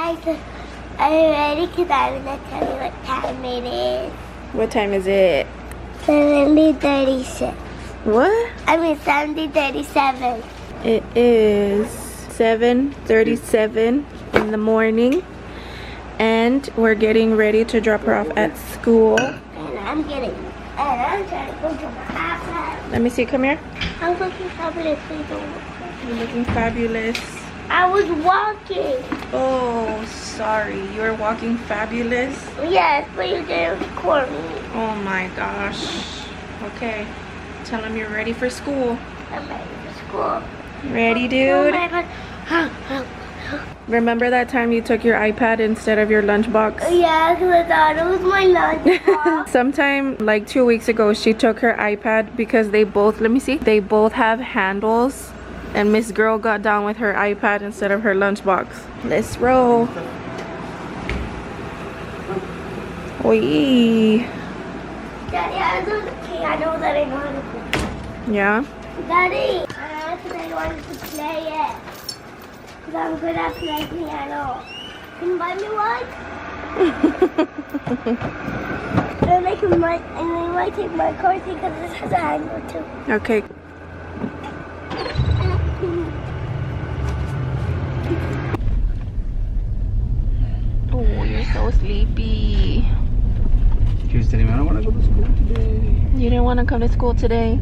Are you ready? Because I'm going to tell you what time it is. What time is it? 70:36. What? I mean 70:37. It is 7:37 in the morning, and we're getting ready to drop her off at school. And I'm trying to go to Papa. Let me see, come here. I'm looking fabulous. You're looking fabulous. I was walking. Oh, sorry. You were walking fabulous? Yes, but you didn't record me. Oh my gosh. Okay. Tell him you're ready for school. I'm ready for school. Ready, dude? Remember that time you took your iPad instead of your lunchbox? Yeah, because I thought it was my lunchbox. Sometime like 2 weeks ago, she took her iPad because they both, let me see, they both have handles. And Miss Girl got down with her iPad instead of her lunchbox. Let's roll. Oi. Daddy, I know that I know how to play. Yeah? Daddy, because I wanted to play it. Because I'm good at playing piano. Can you buy me one? And I might take my car because this has a handle too. Okay. Oh, you're so sleepy. She was telling me, I don't want to go to school today. You didn't want to come to school today?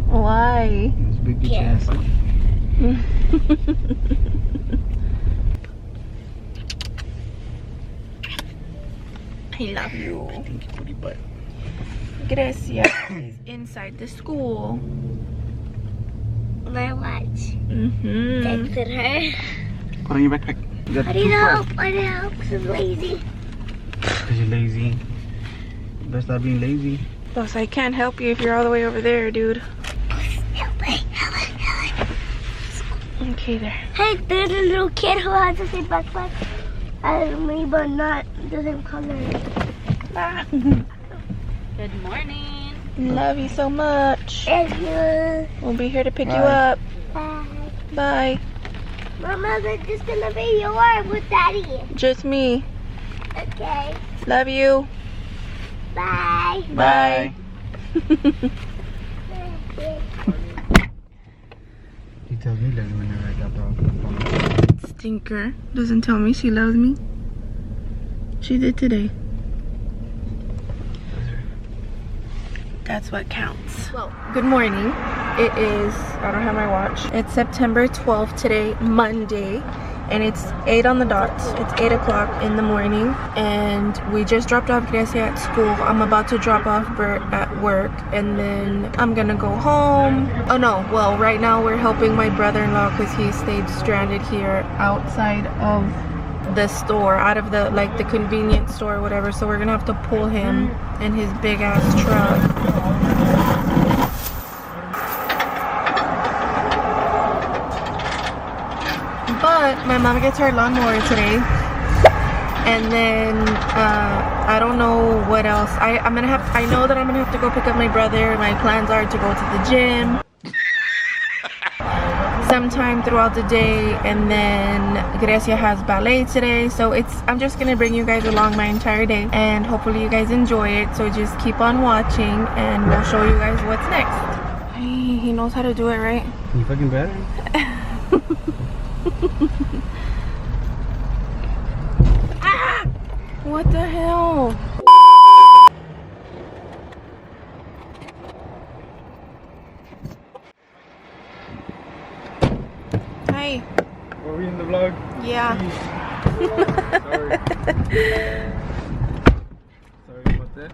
Why? It was a big chance. I love you. Stinky booty butt. Grecia is inside the school. My watch. Mm-hmm. Texted her. Put on your backpack. You got I the need toothbrush. help. I need help because I'm lazy. Because you're lazy. You better stop being lazy. Plus, I can't help you if you're all the way over there, dude. Help me. Okay, there. Hey, there's a little kid who has the same backpack as me, but not the same color. Good morning. Love you so much. Thank you. We'll be here to pick you Bye. up. Bye. Bye. Mama, they're just gonna be your with Daddy. Just me. Okay. Love you. Bye. Bye. He tells me love you whenever I got off the phone. Stinker. Doesn't tell me she loves me. She did today. That's what counts. Well, good morning. It is, I don't have my watch. It's September 12th today, Monday. And it's 8 on the dot. It's 8 o'clock in the morning. And we just dropped off Grecia at school. I'm about to drop off Bert at work. And then I'm gonna go home. Oh no, well, right now we're helping my brother-in-law because he stayed stranded here outside of the store, out of the like the convenience store or whatever. So we're gonna have to pull him in his big ass truck. But my mom gets her lawnmower today, and then I don't know what else. I know that I'm gonna have to go pick up my brother. My plans are to go to the gym sometime throughout the day, and then Grecia has ballet today. So I'm just gonna bring you guys along my entire day, and hopefully you guys enjoy it. So just keep on watching, and we'll show you guys what's next. He knows how to do it, right? You fucking better. Ah! What the hell? Hi. Were we in the vlog? Yeah. Sorry. Sorry about that.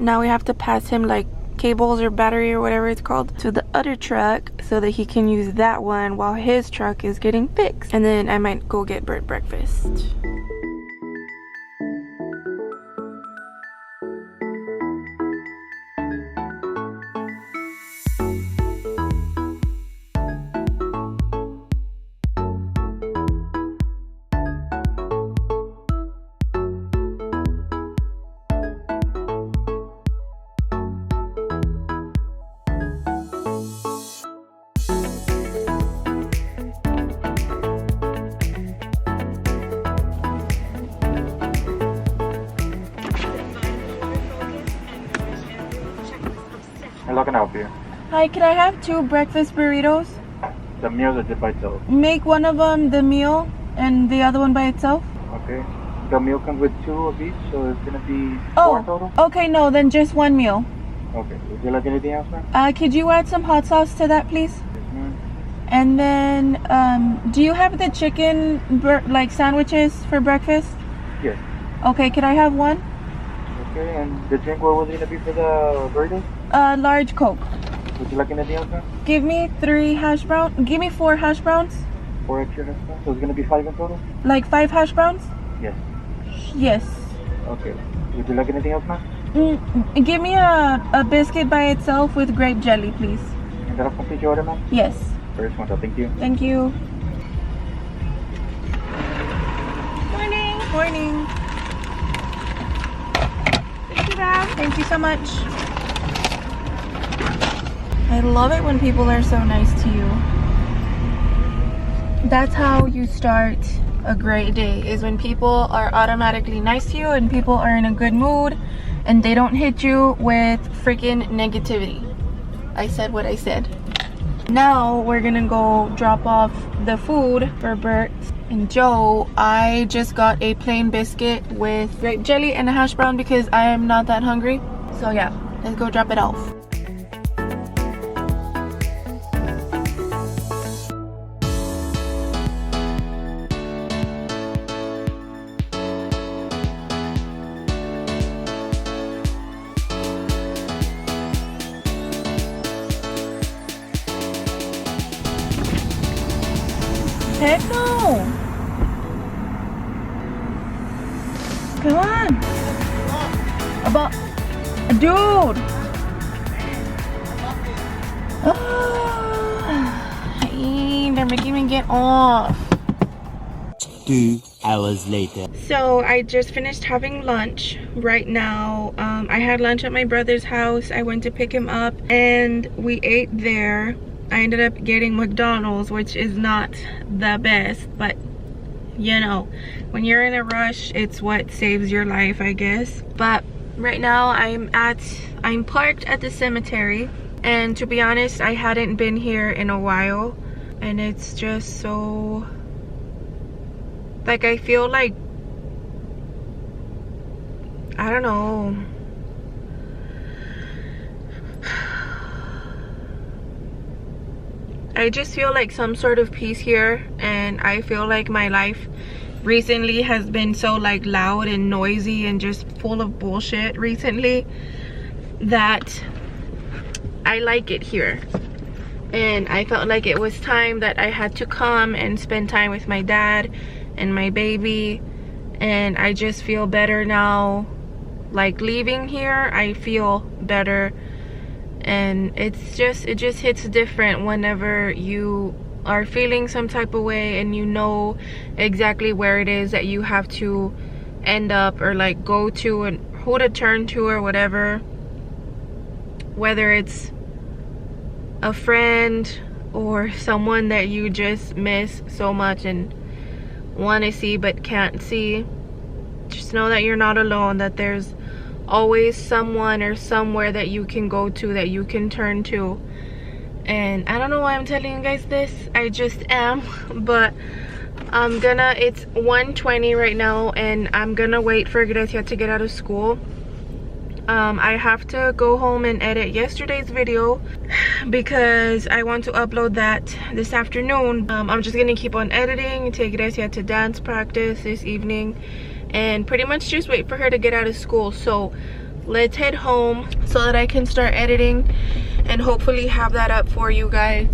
Now we have to pass him like cables or battery or whatever it's called to the other truck so that he can use that one while his truck is getting fixed. And then I might go get Bert breakfast. can I help you? Hi, can I have 2 breakfast burritos? The meals are just by itself. Make one of them the meal and the other one by itself. Okay. The meal comes with 2 of each, so it's gonna be 4 total. Okay, no, then just 1 meal. Okay. Would you like anything else, ma'am? Could you add some hot sauce to that, please? Yes, ma'am. And then, do you have the chicken like sandwiches for breakfast? Yes. Okay, could I have 1? Okay, and the drink, what was it gonna be for the burritos? Large Coke. Would you like anything else, ma'am? Give me 3 hash browns. Give me 4 hash browns. 4 extra hash browns, so it's gonna be 5 in total? Like 5 hash browns? Yes. Yes. Okay. Would you like anything else, ma'am? Give me a biscuit by itself with grape jelly, please. And that'll complete your order, ma'am? Yes. First one, so thank you. Thank you. Morning. Morning. Thank you, Dad. Thank you so much. I love it when people are so nice to you. That's how you start a great day, is when people are automatically nice to you and people are in a good mood and they don't hit you with freaking negativity. I said what I said. Now we're gonna go drop off the food for Bert and Joe. I just got a plain biscuit with grape jelly and a hash brown because I am not that hungry. So yeah, let's go drop it off. Heck no! Come on! About... Dude! They're making me get off. 2 hours later. So I just finished having lunch right now. I had lunch at my brother's house. I went to pick him up and we ate there. I ended up getting McDonald's, which is not the best, but you know, when you're in a rush, it's what saves your life, I guess. But right now I'm parked at the cemetery, and to be honest, I hadn't been here in a while, and it's just so, like, I feel like, I don't know. I just feel like some sort of peace here, and I feel like my life recently has been so like loud and noisy and just full of bullshit recently that I like it here. And I felt like it was time that I had to come and spend time with my dad and my baby, and I just feel better now. Like leaving here, I feel better. And it just hits different whenever you are feeling some type of way and you know exactly where it is that you have to end up or like go to and who to turn to or whatever, whether it's a friend or someone that you just miss so much and want to see but can't see. Just know that you're not alone, that there's always someone or somewhere that you can go to, that you can turn to. And I don't know why I'm telling you guys this, I just am. But it's 1:20 right now, and I'm gonna wait for Grecia to get out of school. I have to go home and edit yesterday's video because I want to upload that this afternoon. I'm just gonna keep on editing, take Grecia to dance practice this evening, and pretty much just wait for her to get out of school. So let's head home so that I can start editing and hopefully have that up for you guys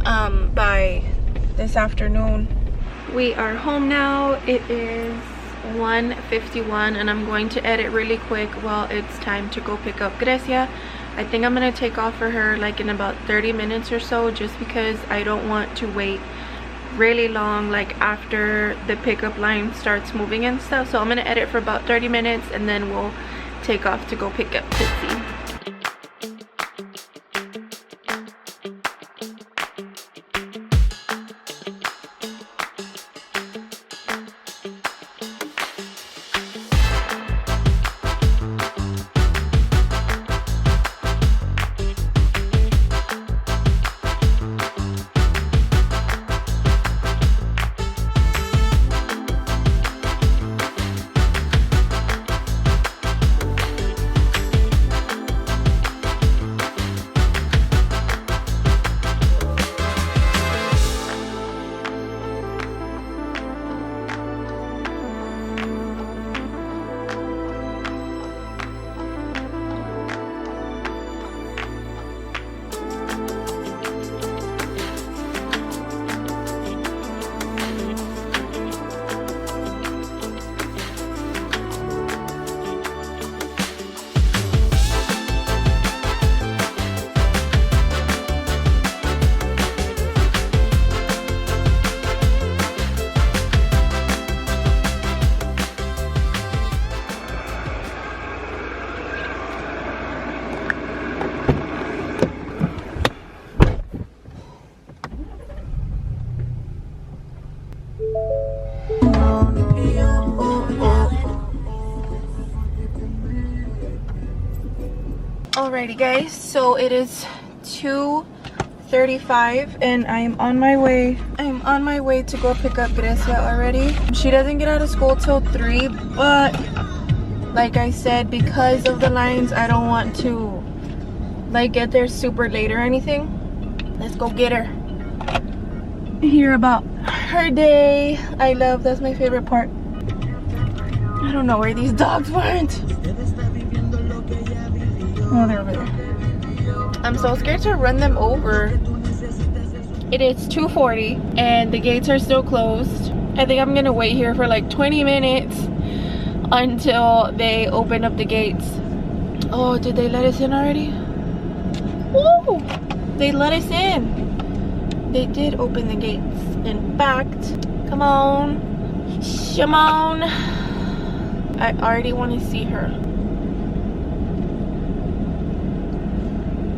by this afternoon. We are home now. It is 1:51 and I'm going to edit really quick while it's time to go pick up Grecia. I think I'm gonna take off for her like in about 30 minutes or so, just because I don't want to wait really long like after the pickup line starts moving and stuff. So I'm gonna edit for about 30 minutes and then we'll take off to go pick up Tipsy. Alrighty guys, so it is 2:35 and I'm on my way. I'm on my way to go pick up Grecia already. She doesn't get out of school till 3, but like I said, because of the lines, I don't want to like get there super late or anything. Let's go get her. Hear about her day. That's my favorite part. I don't know where these dogs went. Oh, they're over there. I'm so scared to run them over. It is 2:40 and the gates are still closed. I think I'm gonna wait here for like 20 minutes until they open up the gates. Oh, did they let us in already? Woo! They let us in. They did open the gates. In fact, come on. Come on. I already want to see her.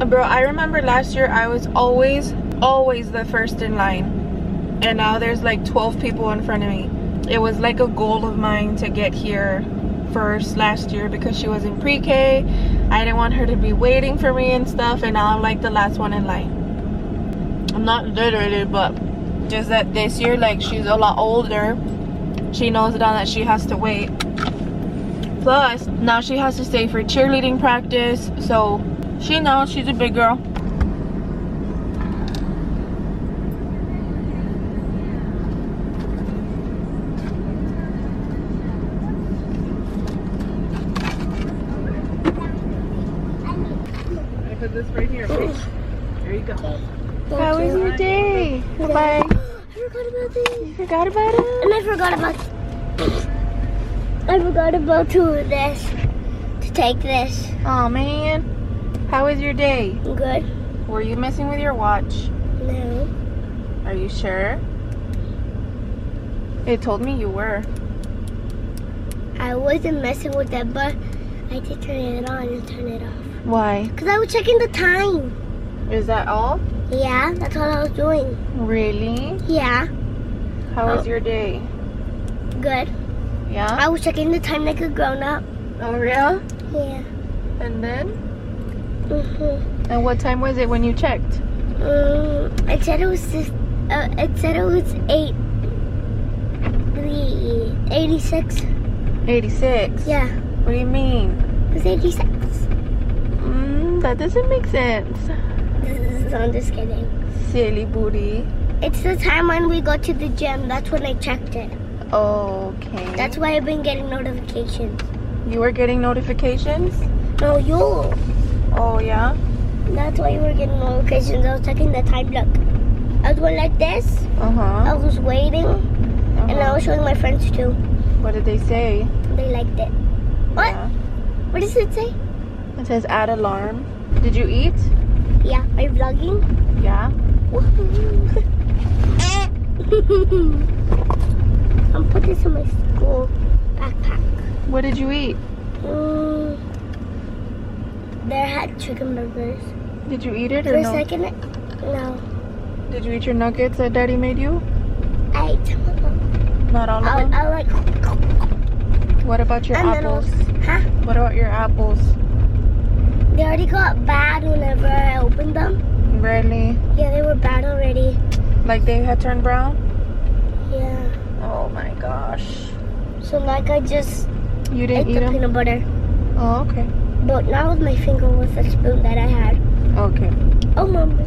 Bro, I remember last year I was always the first in line. And now there's like 12 people in front of me. It was like a goal of mine to get here first last year because she was in pre-K. I didn't want her to be waiting for me and stuff, and now I'm like the last one in line. I'm not literally, but just that this year, like, she's a lot older. She knows now that she has to wait. Plus, now she has to stay for cheerleading practice, so she knows she's a big girl. Put this right here, okay? There you go. How was your day? Bye. I forgot about this. You forgot about it? And I forgot about to take this. Oh man. How was your day? Good. Were you messing with your watch? No. Are you sure? It told me you were. I wasn't messing with that, but I did turn it on and turn it off. Why? Because I was checking the time. Is that all? Yeah, that's all I was doing. Really? Yeah. How was your day? Good. Yeah? I was checking the time like a grown-up. Oh, yeah? Yeah. And then? Mm-hmm. And what time was it when you checked? It said it was 86. 86? Yeah. What do you mean? It was 86. That doesn't make sense. I'm just kidding. Silly booty. It's the time when we go to the gym. That's when I checked it. Okay. That's why I've been getting notifications. You were getting notifications? No, you. Oh, yeah? That's why you were getting notifications. I was checking the time. Look. I was going like this. I was waiting. And I was showing my friends too. What did they say? They liked it. What? Yeah. What does it say? It says add alarm. Did you eat? Yeah. Are you vlogging? Yeah. I'm putting this in my school backpack. What did you eat? There had chicken burgers. Did you eat it For or a no? second, no. Did you eat your nuggets that Daddy made you? I ate some of them. Not all of them? I like. What about your apples? Huh? What about your apples? They already got bad whenever I opened them. Really? Yeah, they were bad already. Like they had turned brown? Yeah. Oh my gosh. So like I just You ate didn't eat the them? peanut butter. Oh, okay. But not with my finger, with the spoon that I had. Okay. Oh, Mom.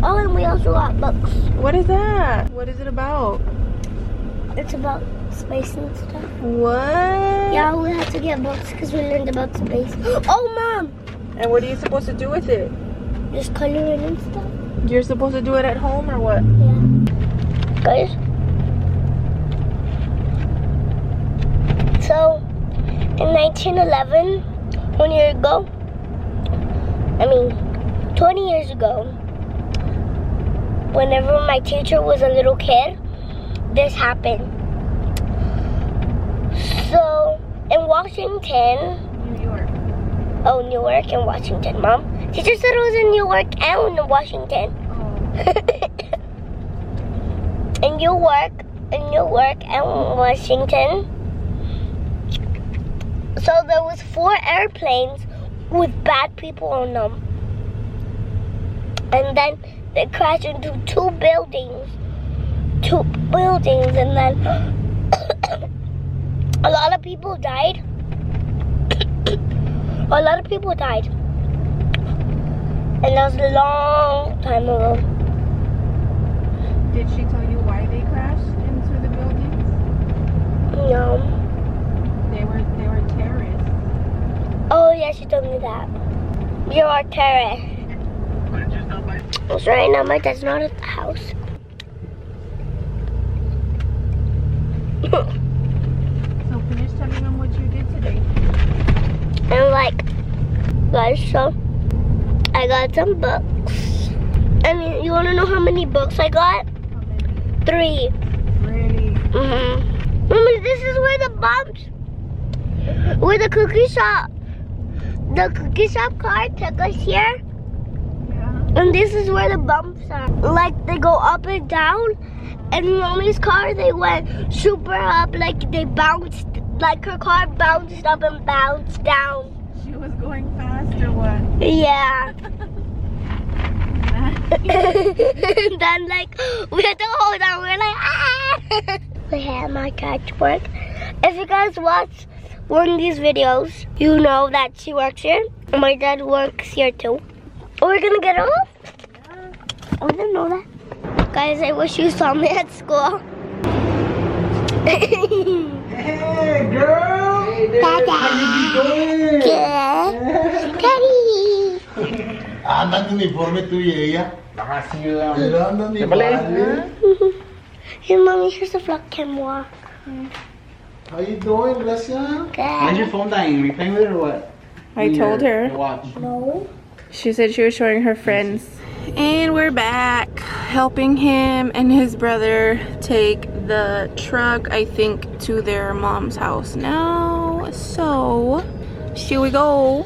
Oh, and we also got books. What is that? What is it about? It's about space and stuff. What? Yeah, we had to get books because we learned about space. Oh, Mom! And what are you supposed to do with it? Just coloring and stuff. You're supposed to do it at home or what? Yeah. Guys. So, in 1911, 20 years ago, whenever my teacher was a little kid, this happened. So, in Washington, New York. Oh, Newark and Washington, Mom. Teacher said it was in Newark and in Washington. Oh. In Newark, in Newark and Washington. So there was 4 airplanes with bad people on them. And then they crashed into 2 buildings. 2 buildings, and then a lot of people died. A lot of people died. And that was a long time ago. Did she tell you why they crashed into the buildings? No. They were terrorists. Oh yeah, she told me that. You're a terrorist. So right now my dad's not at the house. So finish telling them what you did today. And like, guys, so I got some books. I mean, you wanna know how many books I got? How many? 3. Really? Mommy, this is where the bumps, where the cookie shop car took us here. Yeah. And this is where the bumps are. Like, they go up and down. And Mommy's car, they went super up, like they bounced, like her car bounced up and bounced down. She was going fast or what? Yeah. And then like, we had to hold on, we're like, ah! We had my car to work. If you guys watch one of these videos, you know that she works here. And my dad works here too. We're gonna get off? I didn't know that. Guys, I wish you saw me at school. Hey, girl! Hey, Dad. How you doing? Good. Daddy. Anda tu uniforme tú y ella. Así Anda mi vale. Hey, Mommy, here's a vlog camera. How you doing, Gracia? When's your Good. phone dying? Are you playing with it or what? I told her. Your watch. No. She said she was showing her friends. And we're back helping him and his brother take the truck, I think, to their mom's house now. So, here we go.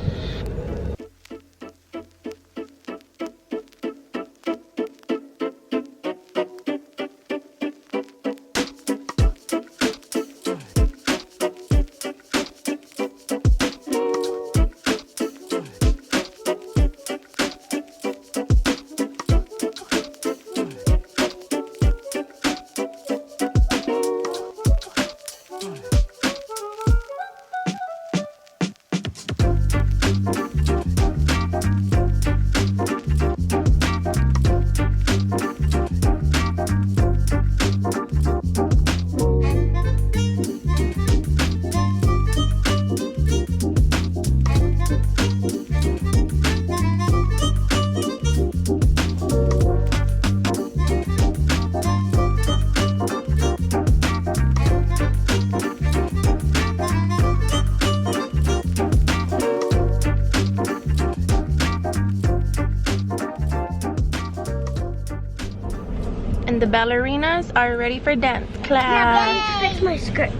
And the ballerinas are ready for dance class. Fix my skirt.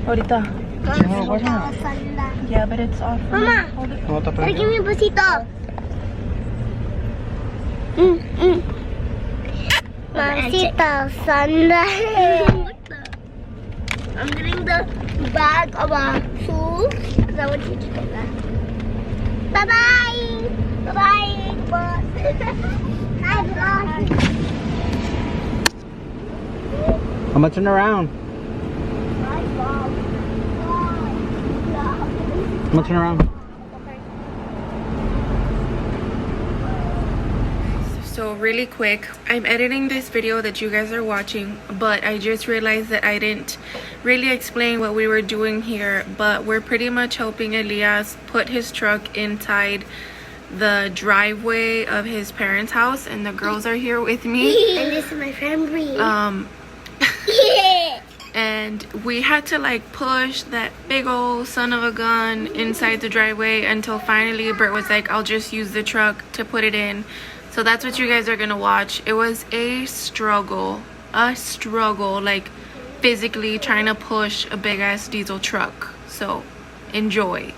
Ahorita. Yeah, but it's off. Mama, Hold it. gotta give me a besito. Besito, Sunday. I'm getting the bag of our shoes because I want you to take that. Bye-bye. Bye-bye, boss. Hi, boss. I'm gonna turn around. Bye, boss. I'm gonna turn around. So really quick, I'm editing this video that you guys are watching, but I just realized that I didn't really explain what we were doing here. But we're pretty much helping Elias put his truck inside the driveway of his parents' house, and the girls are here with me. And this is my friend Bree. And we had to like push that big old son of a gun inside the driveway until finally Bert was like, I'll just use the truck to put it in. So that's what you guys are gonna watch. It was a struggle, like physically trying to push a big ass diesel truck. So enjoy.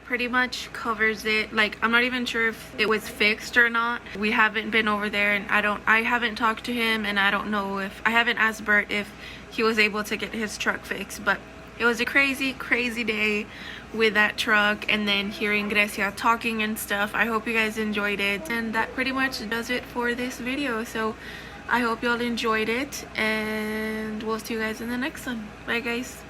Pretty much covers it. Like, I'm not even sure if it was fixed or not. We haven't been over there, and I haven't talked to him, and I don't know if I haven't asked Bert if he was able to get his truck fixed. But it was a crazy day with that truck, and then hearing Grecia talking and stuff. I hope you guys enjoyed it, and that pretty much does it for this video. So I hope y'all enjoyed it, and we'll see you guys in the next one. Bye guys.